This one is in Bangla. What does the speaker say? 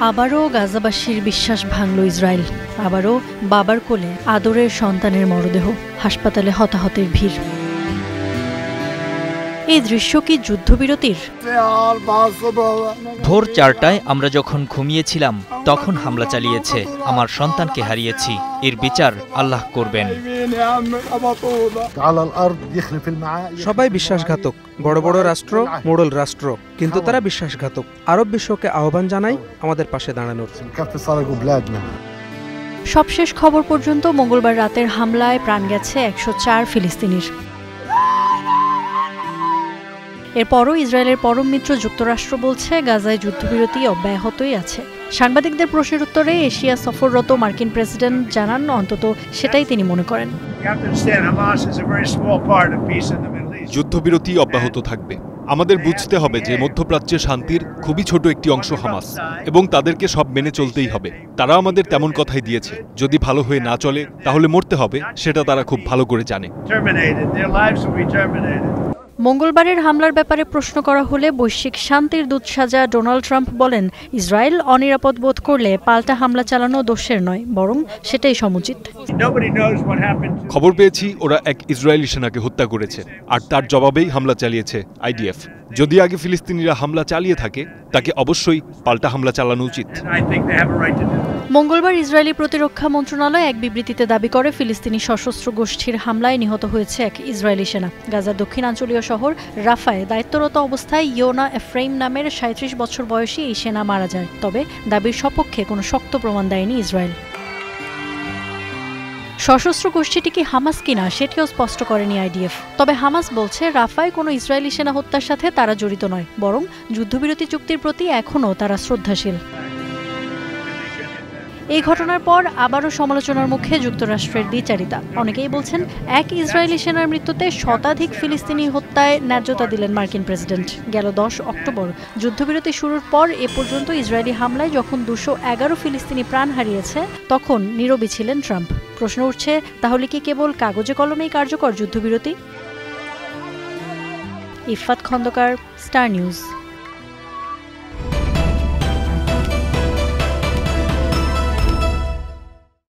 আবারও গাজাবাসীর বিশ্বাস ভাঙল ইসরায়েল। আবারও বাবার কোলে আদরের সন্তানের মরদেহ, হাসপাতালে হতাহতের ভিড়। এই দৃশ্য কি যুদ্ধবিরতির? ভোর 4টায় আমরা যখন ঘুমিয়েছিলাম তখন হামলা চালিয়েছে। আমার সন্তানকে হারিয়েছি। এর বিচার আল্লাহ করবেন। সবাই বিশ্বাসঘাতক, বড় বড় রাষ্ট্র, মোড়ল রাষ্ট্র, কিন্তু তারা বিশ্বাসঘাতক। আরব বিশ্বকে আহ্বান জানাই আমাদের পাশে দাঁড়ানোর। সবশেষ খবর পর্যন্ত মঙ্গলবার রাতের হামলায় প্রাণ গেছে 104 ফিলিস্তিনির। এরপরও ইসরায়েলের পরম মিত্র যুক্তরাষ্ট্র বলছে গাজায় যুদ্ধবিরতি অব্যাহতই আছে। সাংবাদিকদের প্রশ্নের উত্তরে এশিয়া সফররত মার্কিন প্রেসিডেন্ট জানান অন্তত সেটাই তিনি মনে করেন। যুদ্ধবিরতি অব্যাহত থাকবে। আমাদের বুঝতে হবে যে মধ্যপ্রাচ্যে শান্তির খুবই ছোট একটি অংশ হামাস, এবং তাদেরকে সব মেনে চলতেই হবে। তারা আমাদের তেমন কথাই দিয়েছে, যদি ভালো হয়ে না চলে তাহলে মরতে হবে, সেটা তারা খুব ভালো করে জানে। মঙ্গলবারের হামলার ব্যাপারে প্রশ্ন করা হলে বৈশ্বিক শান্তির দূত সাজা ডোনাল্ড ট্রাম্প বলেন, ইসরায়েল অনিরাপদ বোধ করলে পাল্টা হামলা চালানো দোষের নয়, বরং সেটাই সমুচিত। খবর পেয়েছি ওরা এক ইসরায়েলি সেনাকে হত্যা করেছে, আর তার জবাবেই হামলা চালিয়েছে আইডিএফ। যদি আগে ফিলিস্তিনিরা হামলা চালিয়ে থাকে, তাকে অবশ্যই পাল্টা হামলা চালানো উচিত। মঙ্গলবার ইসরায়েলি প্রতিরক্ষা মন্ত্রণালয় এক বিবৃতিতে দাবি করে, ফিলিস্তিনি সশস্ত্র গোষ্ঠীর হামলায় নিহত হয়েছে এক ইসরায়েলি সেনা। গাজার দক্ষিণাঞ্চলীয় শহর রাফায় দায়িত্বরত অবস্থায় ইয়োনা এফ্রাইম নামের 37 বছর বয়সী এই সেনা মারা যায়। তবে দাবির সপক্ষে কোনো শক্ত প্রমাণ দেয়নি ইসরায়েল। সশস্ত্র গোষ্ঠীটি কি হামাস কিনা সেটিও স্পষ্ট করেনি আইডিএফ। তবে হামাস বলছে রাফায় কোনো ইসরায়েলি সেনা হত্যার সাথে তারা জড়িত নয়, বরং যুদ্ধবিরতি চুক্তির প্রতি এখনও তারা শ্রদ্ধাশীল। এই ঘটনার পর আবারও সমালোচনার মুখে যুক্তরাষ্ট্রের দ্বিচারিতা। অনেকেই বলছেন, এক ইসরায়েলি সেনার মৃত্যুতে শতাধিক ফিলিস্তিনি হত্যায় ন্যায্যতা দিলেন মার্কিন প্রেসিডেন্ট। গেল 10 অক্টোবর যুদ্ধবিরতি শুরুর পর এ পর্যন্ত ইসরায়েলি হামলায় যখন 211 ফিলিস্তিনি প্রাণ হারিয়েছে, তখন নীরবই ছিলেন ট্রাম্প। প্রশ্ন উঠছে, তাহলে কি কেবল কাগজে কলমেই কার্যকর যুদ্ধবিরতি? Ifat Khandakar, star news.